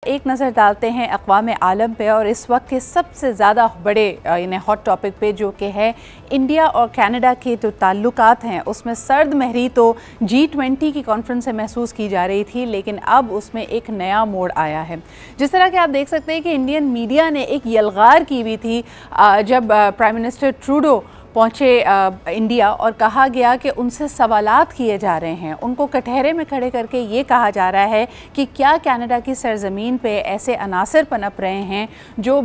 एक नज़र डालते हैं अक़वाम आलम पे और इस वक्त के सबसे ज़्यादा बड़े यानी हॉट टॉपिक पे, जो कि है इंडिया और कनाडा के जो ताल्लुकात हैं उसमें सर्द महरी तो G20 की कॉन्फ्रेंस से महसूस की जा रही थी, लेकिन अब उसमें एक नया मोड़ आया है। जिस तरह के आप देख सकते हैं कि इंडियन मीडिया ने एक यलगार की हुई थी जब प्राइम मिनिस्टर ट्रूडो पहुँचे इंडिया और कहा गया कि उनसे सवालात किए जा रहे हैं, उनको कटहरे में खड़े करके ये कहा जा रहा है कि क्या कनाडा की सरजमीन पे ऐसे अनासर पनप रहे हैं जो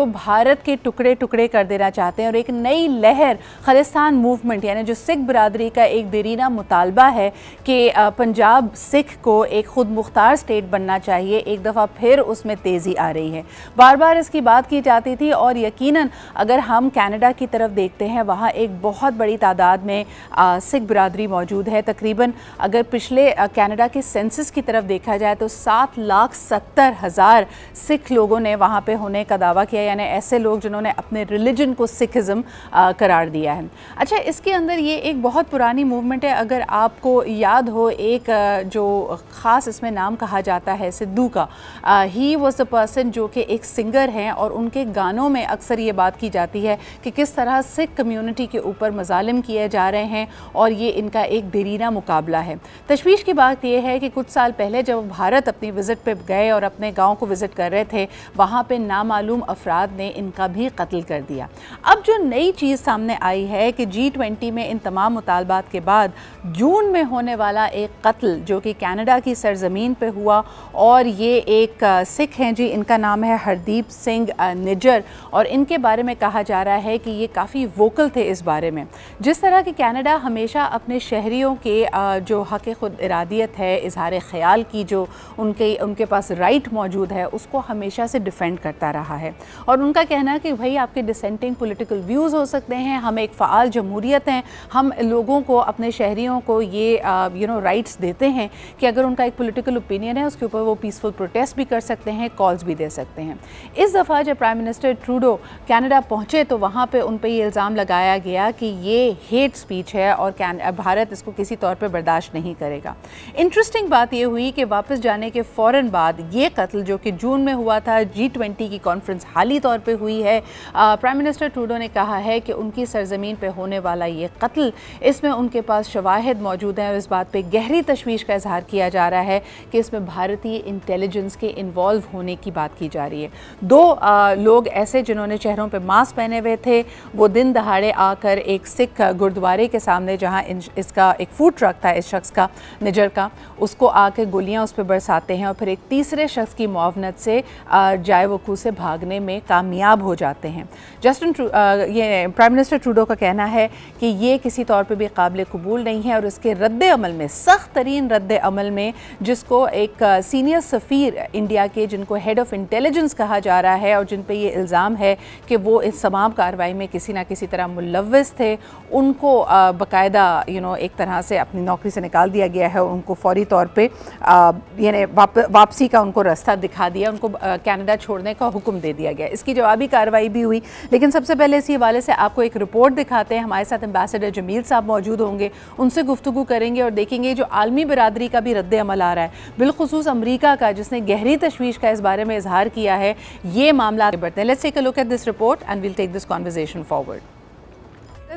भारत के टुकड़े टुकड़े कर देना चाहते हैं। और एक नई लहर खालिस्तान मूवमेंट यानी जो सिख बरदरी का एक देरीना मुतालबा है कि पंजाब सिख को एक ख़ुद मुख्तार स्टेट बनना चाहिए, एक दफ़ा फिर उसमें तेज़ी आ रही है। बार बार इसकी बात की जाती थी और यकीनन अगर हम कनाडा की तरफ देखते हैं वहाँ एक बहुत बड़ी तादाद में सिख बरदरी मौजूद है। तकरीबन अगर पिछले कनाडा के सेंसस की तरफ देखा जाए तो 7,70,000 सिख लोगों ने वहाँ पे होने का दावा किया, यानी ऐसे लोग जिन्होंने अपने रिलीजन को सिखिज़म करार दिया है। अच्छा, इसके अंदर ये एक बहुत पुरानी मूवमेंट है। अगर आपको याद हो, एक जो ख़ास इसमें नाम कहा जाता है सिद्धू का, ही वॉज द पर्सन जो कि एक सिंगर हैं और उनके गानों में अक्सर ये बात की जाती है कि किस तरह सिख कम्युनिटी के ऊपर मजालिम किए जा रहे हैं और ये इनका एक देरीना मुकाबला है। तशवीश की बात यह है कि कुछ साल पहले जब भारत अपनी विज़िट पे गए और अपने गांव को विज़िट कर रहे थे, वहाँ पे नामालूम अफराद ने इनका भी कत्ल कर दिया। अब जो नई चीज़ सामने आई है कि G20 में इन तमाम मुतालबात के बाद जून में होने वाला एक कत्ल जो कि कनाडा की सरजमीन पे हुआ, और ये एक सिख हैं जी, इनका नाम है हरदीप सिंह निज्जर, और इनके बारे में कहा जा रहा है कि ये काफ़ी वोकल थे इस बारे में। जिस तरह कि कनाडा हमेशा अपने शहरियों के जो हक़ खुद इरादियत है, इजहार ख्याल की जो उनके पास राइट मौजूद है, उसको हमेशा से डिफेंड करता रहा है। और उनका कहना है कि भाई आपके डिसेंटिंग पॉलिटिकल व्यूज़ हो सकते हैं, हम एक फ़ाल जमहूरियत हैं, हम लोगों को, अपने शहरियों को ये राइट्स देते हैं कि अगर उनका एक पॉलिटिकल ओपिनियन है उसके ऊपर वो पीसफुल प्रोटेस्ट भी कर सकते हैं, कॉल्स भी दे सकते हैं। इस दफ़ा जब प्राइम मिनिस्टर ट्रूडो कनाडा पहुँचे तो वहाँ पर उन पर ये इल्ज़ाम लगाया गया कि ये हेट स्पीच है और भारत इसको किसी तौर पे बर्दाश्त नहीं करेगा। इंटरेस्टिंग बात ये हुई कि वापस जाने के फ़ौरन बाद ये कत्ल जो कि जून में हुआ था, G20 की कॉन्फ्रेंस हाली तौर पे हुई है, प्राइम मिनिस्टर ट्रूडो ने कहा है कि उनकी सरजमीन पे होने वाला ये कत्ल, इसमें उनके पास शवाहिद मौजूद हैं और इस बात पे गहरी तशवीश का इजहार किया जा रहा है कि इसमें भारतीय इंटेलिजेंस के इन्वॉल्व होने की बात की जा रही है। दो लोग ऐसे जिन्होंने चेहरों पर मास्क पहने हुए थे, वो दिन दहाड़े आकर एक सिख गुरुद्वारे के सामने जहां इसका एक फूड ट्रक था, इस शख्स का, निजर का, उसको आकर गोलियां उस पर बरसाते हैं और फिर एक तीसरे शख्स की मुआवनत से जाए वकू से भागने में कामयाब हो जाते हैं। ये प्राइम मिनिस्टर ट्रूडो का कहना है कि ये किसी तौर पर भी काबिल कबूल नहीं है और इसके रद्द अमल में, सख्त तरीन रद्द अमल में, जिसको एक सीनियर सफ़ीर इंडिया के, जिनको हेड ऑफ इंटेलिजेंस कहा जा रहा है और जिन पर यह इल्ज़ाम है कि वो इस तमाम कार्रवाई में किसी ना किसी तरह मुलव्वस थे, उनको बाकायदा एक तरह से अपनी नौकरी से निकाल दिया गया है। उनको फौरी तौर पे यानी वापसी का उनको रास्ता दिखा दिया, उनको कनाडा छोड़ने का हुक्म दे दिया गया। इसकी जवाबी कार्रवाई भी हुई। लेकिन सबसे पहले इसी हवाले से आपको एक रिपोर्ट दिखाते हैं। हमारे साथ एम्बेसडर जमील साहब मौजूद होंगे, उनसे गुफ्तगू करेंगे और देखेंगे जो आलमी बरादरी का भी रद्द अमल आ रहा है, बिलखुसूस अमरीका का, जिसने गहरी तशवीश का इस बारे में इजहार किया है, ये मामला बढ़ते हैं। Let's take a look at this report and we'll take this conversation forward.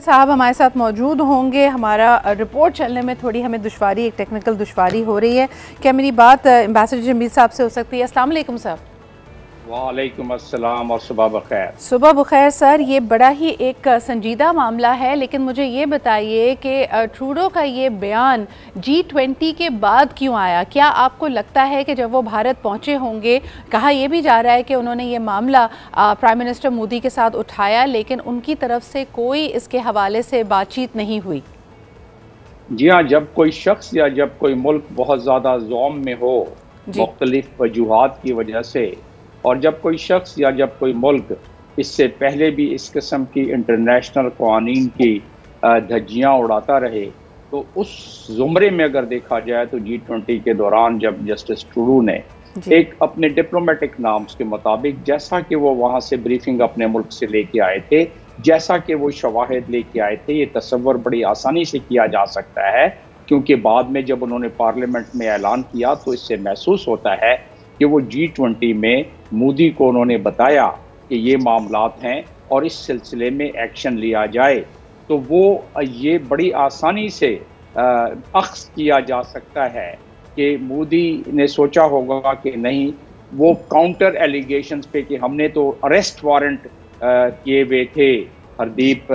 साहब हमारे साथ मौजूद होंगे। हमारा रिपोर्ट चलने में थोड़ी हमें दुश्वारी, एक टेक्निकल दुश्वारी हो रही है। क्या मेरी बात एम्बेसडर जमील साहब से हो सकती है? अस्सलाम वालेकुम सर। वालेकुम अस्सलाम और सुबह बखैर। सुबह बखैर सर। ये बड़ा ही एक संजीदा मामला है, लेकिन मुझे ये बताइए कि ट्रूडो का ये बयान G20 के बाद क्यों आया? क्या आपको लगता है कि जब वो भारत पहुंचे होंगे, कहा यह भी जा रहा है कि उन्होंने ये मामला प्राइम मिनिस्टर मोदी के साथ उठाया, लेकिन उनकी तरफ से कोई इसके हवाले से बातचीत नहीं हुई? जी हाँ, जब कोई शख्स या जब कोई मुल्क बहुत ज़्यादा ज़ौम में हो मुख्तलिफ वजूहात की वजह से, और जब कोई शख्स या जब कोई मुल्क इससे पहले भी इस किस्म की इंटरनेशनल क़वानीन की धज्जियाँ उड़ाता रहे, तो उस ज़ुमरे में अगर देखा जाए तो G20 के दौरान जब जस्टिस ट्रूडो ने एक अपने डिप्लोमेटिक नाम्स के मुताबिक, जैसा कि वो वहाँ से ब्रीफिंग अपने मुल्क से लेके आए थे, जैसा कि वो शवाहिद लेके आए थे, ये तसव्वुर बड़ी आसानी से किया जा सकता है, क्योंकि बाद में जब उन्होंने पार्लियामेंट में ऐलान किया तो इससे महसूस होता है कि वो G20 में मोदी को उन्होंने बताया कि ये मामलात हैं और इस सिलसिले में एक्शन लिया जाए, तो वो ये बड़ी आसानी से अख्ज़ किया जा सकता है कि मोदी ने सोचा होगा कि नहीं, वो काउंटर एलिगेशंस पे कि हमने तो अरेस्ट वारंट किए हुए थे हरदीप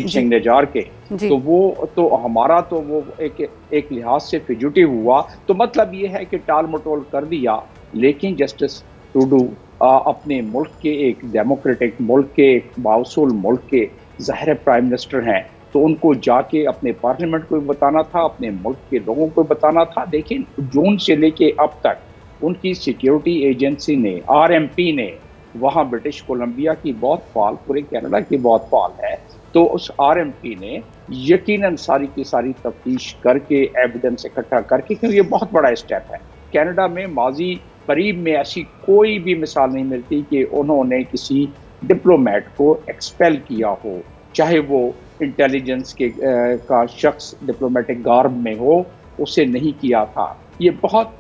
सिंह निजार के, तो वो तो हमारा तो वो एक लिहाज से फिजिटिव हुआ, तो मतलब ये है कि टाल मटोल कर दिया। लेकिन जस्टिस ट्रूडो अपने मुल्क के, एक डेमोक्रेटिक मुल्क के, एक बाउसूल मुल्क के ज़ाहिर प्राइम मिनिस्टर हैं, तो उनको जाके अपने पार्लियामेंट को बताना था, अपने मुल्क के लोगों को बताना था। देखिए, जून से लेके अब तक उनकी सिक्योरिटी एजेंसी ने, RMP ने, वहाँ ब्रिटिश कोलंबिया की बहुत फाल, पूरे कनाडा की बहुत फाल है, तो उस RMP ने यकीनन सारी की सारी तफ्तीश करके, एविडेंस इकट्ठा करके, क्योंकि ये बहुत बड़ा स्टेप है। कनाडा में माजी करीब में ऐसी कोई भी मिसाल नहीं मिलती कि उन्होंने किसी डिप्लोमेट को एक्सपेल किया हो, चाहे वो इंटेलिजेंस के का शख्स डिप्लोमेटिक गार्ब में हो, उसे नहीं किया था। ये बहुत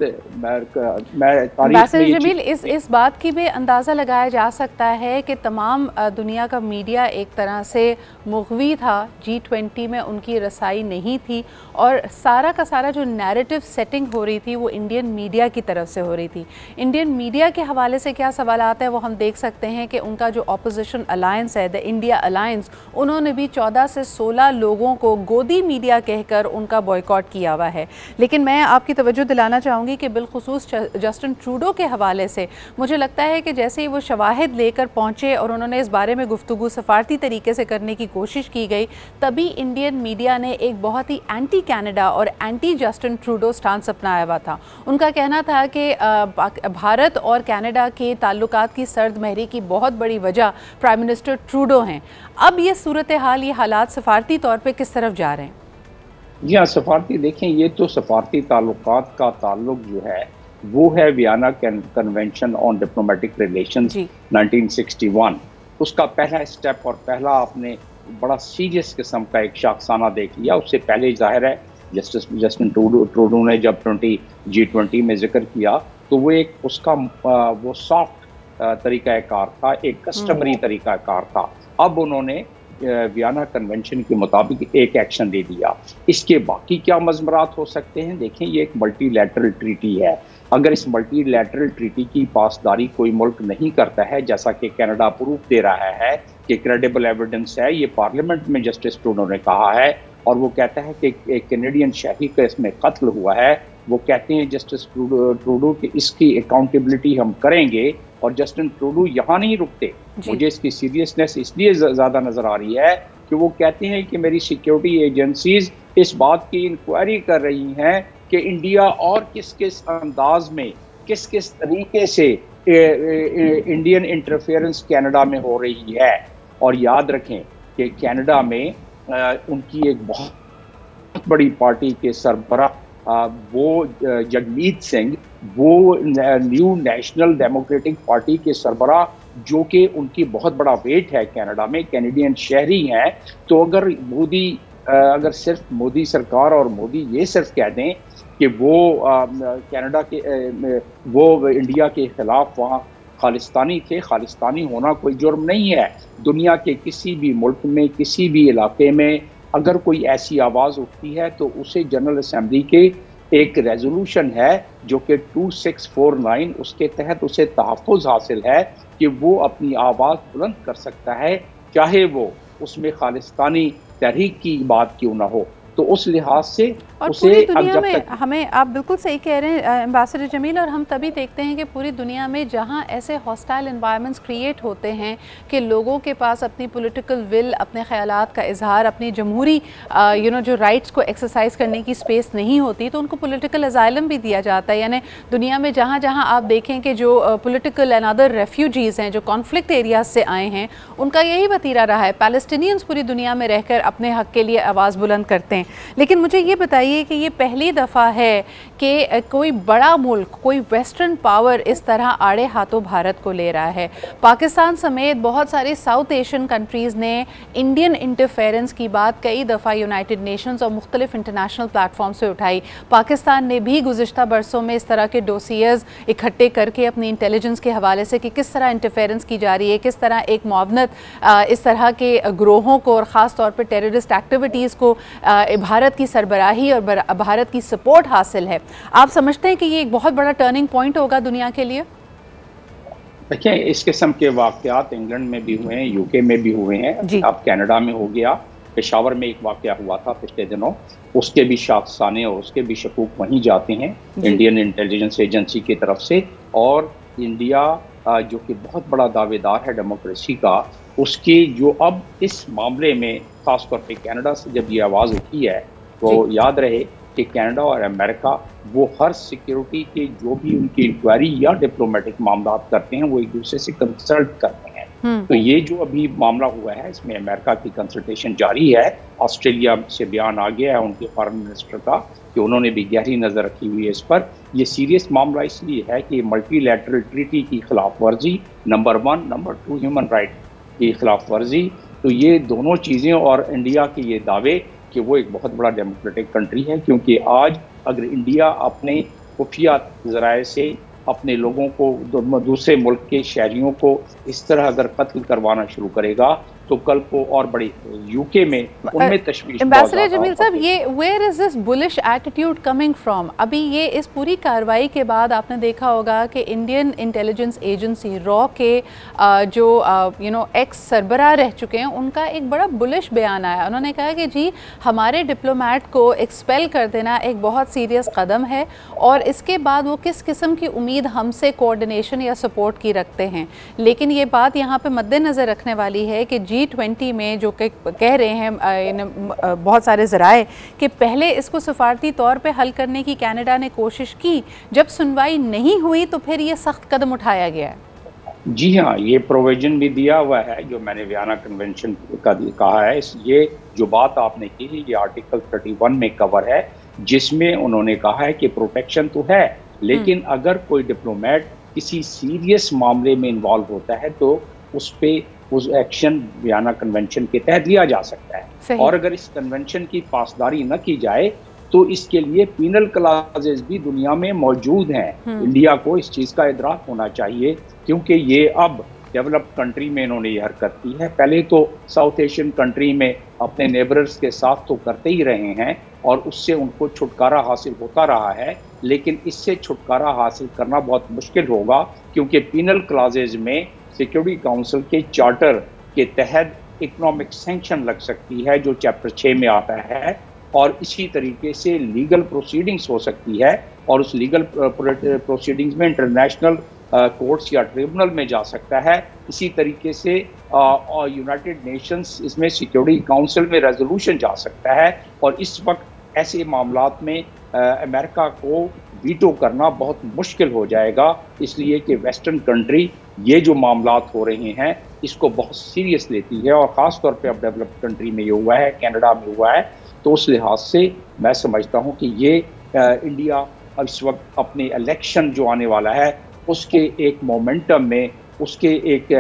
बासिर जमील, इस बात की भी अंदाज़ा लगाया जा सकता है कि तमाम दुनिया का मीडिया एक तरह से मुग़वी था, G20 में उनकी रसाई नहीं थी, और सारा का सारा जो नैरेटिव सेटिंग हो रही थी वो इंडियन मीडिया की तरफ से हो रही थी। इंडियन मीडिया के हवाले से क्या सवालात हैं वो हम देख सकते हैं कि उनका जो अपोजिशन अलायंस है, द इंडिया अलायंस, उन्होंने भी 14 से 16 लोगों को गोदी मीडिया कहकर उनका बॉयकॉट किया हुआ है। लेकिन मैं आपकी तवज्जो दिलाना चाहूँगी कि बिलखुसूस जस्टिन ट्रूडो के हवाले से मुझे लगता है कि जैसे ही वो शवाहिद लेकर पहुँचे और उन्होंने इस बारे में गुफ्तगू सफारती तरीके से करने की कोशिश की गई, तभी इंडियन मीडिया ने एक बहुत ही एंटी कैनेडा और एंटी जस्टिन ट्रूडो स्टांस अपनाया हुआ था। उनका कहना था कि भारत और कनाडा के ताल्लुकात की सर्द महरी की बहुत बड़ी वजह प्राइम मिनिस्टर ट्रूडो हैं। अब ये सूरत हाल, ये हालात सफारती तौर पर किस तरफ जा रहे हैं? जी हाँ, सफारती देखें, ये तो सफारती ताल्लुकात का ताल्लुक जो है वो है Vienna convention on diplomatic relations 1961। उसका पहला स्टेप और पहला आपने बड़ा सीरियस किस्म का एक शाखसाना देख लिया। उससे पहले जाहिर है जस्टिन ट्रूडो ने जब G20 में जिक्र किया तो वो एक उसका वो सॉफ्ट तरीक़ाकार था, एक कस्टमरी तरीक़ाकार था। अब उन्होंने वियना कन्वेंशन के मुताबिक एक एक्शन दे दिया। इसके बाकी क्या मज़मरात हो सकते हैं? देखें, ये एक मल्टीलैटरल ट्रीटी है। अगर इस मल्टीलैटरल ट्रीटी की पासदारी कोई मुल्क नहीं करता है, जैसा कि कनाडा प्रूफ दे रहा है कि क्रेडिबल एविडेंस है, ये पार्लियामेंट में जस्टिस ट्रूडो ने कहा है, और वो कहता है कि एक कैनेडियन शहरी का इसमें कत्ल हुआ है। वो कहते हैं जस्टिस ट्रूडो कि इसकी अकाउंटेबिलिटी हम करेंगे, और जस्टिन ट्रूडो यहाँ नहीं रुकते। मुझे इसकी सीरियसनेस इसलिए ज़्यादा नज़र आ रही है कि वो कहते हैं कि मेरी सिक्योरिटी एजेंसीज इस बात की इंक्वायरी कर रही हैं कि इंडिया और किस किस अंदाज में, किस किस तरीके से इंडियन इंटरफेरेंस कनाडा में हो रही है। और याद रखें कि कनाडा में उनकी एक बहुत बड़ी पार्टी के सरबराह वो जगमीत सिंह, वो न्यू नेशनल डेमोक्रेटिक पार्टी के सरबराह, जो कि उनकी बहुत बड़ा वेट है कनाडा में, कैनेडियन शहरी हैं। तो अगर सिर्फ मोदी सरकार और मोदी ये सिर्फ कह दें कि वो कनाडा के वो इंडिया के खिलाफ वहाँ खालिस्तानी थे, खालिस्तानी होना कोई जुर्म नहीं है। दुनिया के किसी भी मुल्क में, किसी भी इलाके में अगर कोई ऐसी आवाज़ उठती है तो उसे जनरल असेंबली के एक रेजोल्यूशन है जो कि 2649, उसके तहत उसे तहफ़्फ़ुज़ हासिल है कि वो अपनी आवाज़ बुलंद कर सकता है, चाहे वो उसमें खालिस्तानी तहरीक की बात क्यों ना हो। तो उस लिहाज से और पूरी दुनिया में हमें, आप बिल्कुल सही कह रहे हैं एम्बेसडर जमील, और हम तभी देखते हैं कि पूरी दुनिया में जहां ऐसे हॉस्टाइल एनवायरनमेंट्स क्रिएट होते हैं कि लोगों के पास अपनी पॉलिटिकल विल, अपने ख्यालात का इजहार, अपनी जमहूरी जो राइट्स को एक्सरसाइज करने की स्पेस नहीं होती, तो उनको पॉलिटिकल अजाइलम भी दिया जाता है। यानी दुनिया में जहाँ जहाँ आप देखें कि जो पॉलिटिकल एंड अदर रेफ्यूजीज़ हैं, जो कॉन्फ्लिक्ट एरियाज से आए हैं, उनका यही वतीरा रहा है। पैलेस्टीनियंस पूरी दुनिया में रहकर अपने हक़ के लिए आवाज़ बुलंद करते हैं। लेकिन मुझे ये बताइए कि ये पहली दफ़ा है कि कोई बड़ा मुल्क, कोई वेस्टर्न पावर इस तरह आड़े हाथों भारत को ले रहा है। पाकिस्तान समेत बहुत सारी साउथ एशियन कंट्रीज़ ने इंडियन इंटरफेरेंस की बात कई दफ़ा यूनाइटेड नेशंस और मुख्तलिफ इंटरनेशनल प्लेटफॉर्म से उठाई। पाकिस्तान ने भी गुज़िश्ता बरसों में इस तरह के डोसियर्स इकट्ठे करके अपनी इंटेलिजेंस के हवाले से कि किस तरह इंटरफेरेंस की जा रही है, किस तरह एक मुआवनत इस तरह के ग्रोहों को और ख़ास तौर पर टेररिस्ट एक्टिविटीज़ को भारत की सरबराही और भारत की सपोर्ट हासिल है। आप समझते हैं कि ये एक बहुत बड़ा टर्निंग पॉइंट होगा दुनिया के लिए? देखिए, इस किस्म के वाक़यात इंग्लैंड में भी हुए हैं, यूके में भी हुए हैं, अब कनाडा में हो गया। पेशावर में एक वाक़या हुआ था पिछले दिनों, उसके भी शाखसाने और उसके भी शकूक वहीं जाते हैं इंडियन इंटेलिजेंस एजेंसी की तरफ से। और इंडिया जो कि बहुत बड़ा दावेदार है डेमोक्रेसी का, उसकी जो अब इस मामले में ख़ासतौर पर कनाडा से जब ये आवाज़ उठी है, तो याद रहे कि कनाडा और अमेरिका वो हर सिक्योरिटी के जो भी उनकी इंक्वायरी या डिप्लोमेटिक मामला करते हैं वो एक दूसरे से कंसल्ट करते हैं। तो ये जो अभी मामला हुआ है इसमें अमेरिका की कंसल्टेशन जारी है। ऑस्ट्रेलिया से बयान आ गया है उनके फॉरेन मिनिस्टर का कि उन्होंने भी गहरी नज़र रखी हुई है इस पर। ये सीरियस मामला इसलिए है कि मल्टीलैटरल ट्रीटी की खिलाफ वर्जी नंबर 1, नंबर 2 ह्यूमन राइट की खिलाफ वर्जी। तो ये दोनों चीज़ें और इंडिया के ये दावे कि वो एक बहुत बड़ा डेमोक्रेटिक कंट्री है, क्योंकि आज अगर इंडिया अपने खुफिया ज़राए से अपने लोगों को, दूसरे मुल्क के शहरियों को इस तरह अगर कत्ल करवाना शुरू करेगा तो कल को और बड़ी यूके में उनमें तशवीश। एम्बेसडर जमील साहब, ये where is this bullish attitude coming from? अभी ये इस पूरी कार्रवाई के बाद आपने देखा होगा कि इंडियन इंटेलिजेंस एजेंसी रॉ के जो एक्स सरबराह रह चुके हैं, उनका एक बड़ा बुलिश बयान आया। उन्होंने कहा कि जी हमारे डिप्लोमेट को एक्सपेल कर देना एक बहुत सीरियस कदम है और इसके बाद वो किस किस्म की उम्मीद हमसे कोऑर्डिनेशन या सपोर्ट की रखते हैं। लेकिन ये बात यहाँ पे मद्देनज़र रखने वाली है कि G20 में जो कह रहे हैं बहुत सारे ज़राए कि पहले इसको सफारती तौर पे हल करने की कनाडा ने कोशिश की, जब सुनवाई नहीं हुई तो फिर ये सख्त कदम उठाया गया है। जी हाँ, ये प्रोविजन भी दिया हुआ है जो मैंने वियना कन्वेंशन का कहा है। ये जो बात आपने की ये आर्टिकल 31 में कवर है, जिसमें उन्होंने कहा है कि प्रोटेक्शन तो है, लेकिन अगर कोई डिप्लोमेट किसी सीरियस मामले में इन्वॉल्व होता है तो उस पर उस एक्शन वियना कन्वेंशन के तहत लिया जा सकता है। और अगर इस कन्वेंशन की पासदारी न की जाए तो इसके लिए पीनल क्लासेस भी दुनिया में मौजूद हैं। इंडिया को इस चीज़ का इदराक होना चाहिए, क्योंकि ये अब डेवलप्ड कंट्री में इन्होंने ये हरकत की है। पहले तो साउथ एशियन कंट्री में अपने नेबरर्स के साथ तो करते ही रहे हैं और उससे उनको छुटकारा हासिल होता रहा है, लेकिन इससे छुटकारा हासिल करना बहुत मुश्किल होगा, क्योंकि पीनल क्लासेस में सिक्योरिटी काउंसिल के चार्टर के तहत इकोनॉमिक सैंक्शन लग सकती है जो चैप्टर 6 में आता है, और इसी तरीके से लीगल प्रोसीडिंग्स हो सकती है और उस लीगल प्रोसीडिंग्स में इंटरनेशनल कोर्ट्स या ट्रिब्यूनल में जा सकता है। इसी तरीके से यूनाइटेड नेशंस इसमें सिक्योरिटी काउंसिल में रेजोल्यूशन जा सकता है, और इस वक्त ऐसे मामलात में अमेरिका को वीटो करना बहुत मुश्किल हो जाएगा, इसलिए कि वेस्टर्न कंट्री ये जो मामलात हो रहे हैं इसको बहुत सीरियस लेती है, और ख़ास तौर पे अब डेवलप्ड कंट्री में ये हुआ है, कनाडा में हुआ है। तो उस लिहाज से मैं समझता हूँ कि ये इंडिया अब इस वक्त अपने इलेक्शन जो आने वाला है उसके एक मोमेंटम में, उसके एक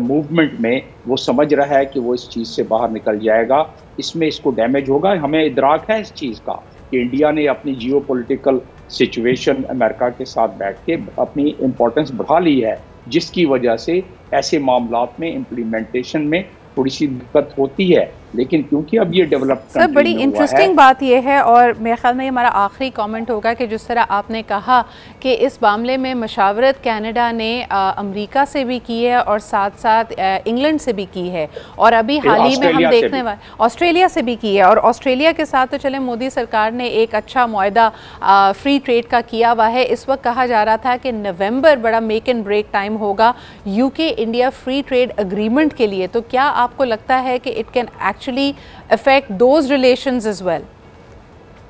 मूवमेंट में वो समझ रहा है कि वो इस चीज़ से बाहर निकल जाएगा। इसमें इसको डैमेज होगा। हमें इदराक है इस चीज़ का कि इंडिया ने अपनी जियोपॉलिटिकल सिचुएशन अमेरिका के साथ बैठ के अपनी इम्पोर्टेंस बढ़ा ली है, जिसकी वजह से ऐसे मामलात में इम्प्लीमेंटेशन में थोड़ी सी दिक्कत होती है। लेकिन क्योंकि अब ये डेवलप्ड सर बड़ी इंटरेस्टिंग बात ये है, और मेरे ख्याल में ये हमारा आखिरी कमेंट होगा कि जिस तरह आपने कहा कि इस मामले में मशावरत कनाडा ने अमेरिका से भी की है और साथ साथ इंग्लैंड से भी की है, और अभी हाल ही में हम देखने वाले ऑस्ट्रेलिया से भी की है। और ऑस्ट्रेलिया के साथ तो चले मोदी सरकार ने एक अच्छा मुआहदा फ्री ट्रेड का किया हुआ है। इस वक्त कहा जा रहा था कि नवंबर बड़ा मेक एंड ब्रेक टाइम होगा UK India free trade agreement के लिए। तो क्या आपको लगता है कि it can actually affect those relations as well?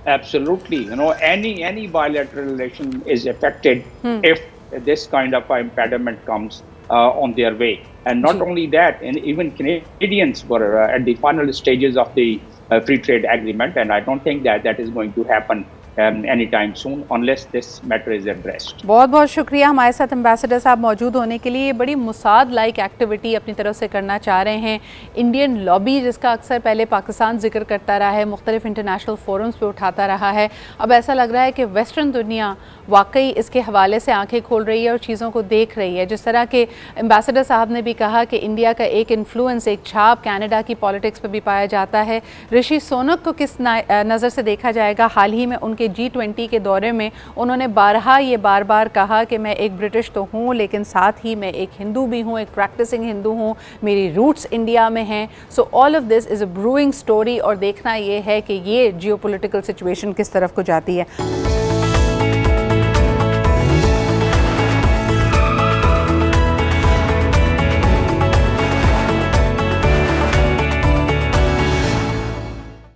Absolutely. You know, any bilateral relation is affected if this kind of impediment comes on their way. And not only that, and even Canadians were at the final stages of the free trade agreement, and I don't think that is going to happen any time soon unless this matter is addressed. बहुत बहुत शुक्रिया हमारे साथ ambassador साहब मौजूद होने के लिए। ये बड़ी मुसाद लाइक एक्टिविटी अपनी तरफ से करना चाह रहे हैं। इंडियन लॉबी जिसका अक्सर पहले पाकिस्तान जिक्र करता रहा है, मुख्तलिफ इंटरनेशनल फोरम्स पे उठाता रहा है, अब ऐसा लग रहा है कि वेस्टर्न दुनिया वाकई इसके हवाले से आंखें खोल रही है और चीज़ों को देख रही है। जिस तरह के एम्बेसडर साहब ने भी कहा कि इंडिया का एक इन्फ्लुएंस, एक छाप कनाडा की पॉलिटिक्स पर भी पाया जाता है। ऋषि सुनक को किस नज़र से देखा जाएगा? हाल ही में उनके G20 के दौरे में उन्होंने बारहा ये बार बार कहा कि मैं एक ब्रिटिश तो हूँ लेकिन साथ ही मैं एक हिंदू भी हूँ, एक प्रैक्टिसिंग हिंदू हूँ, मेरी रूट्स इंडिया में हैं। So all of this is a brewing story और देखना ये है कि ये जियोपॉलिटिकल सिचुएशन किस तरफ को जाती है।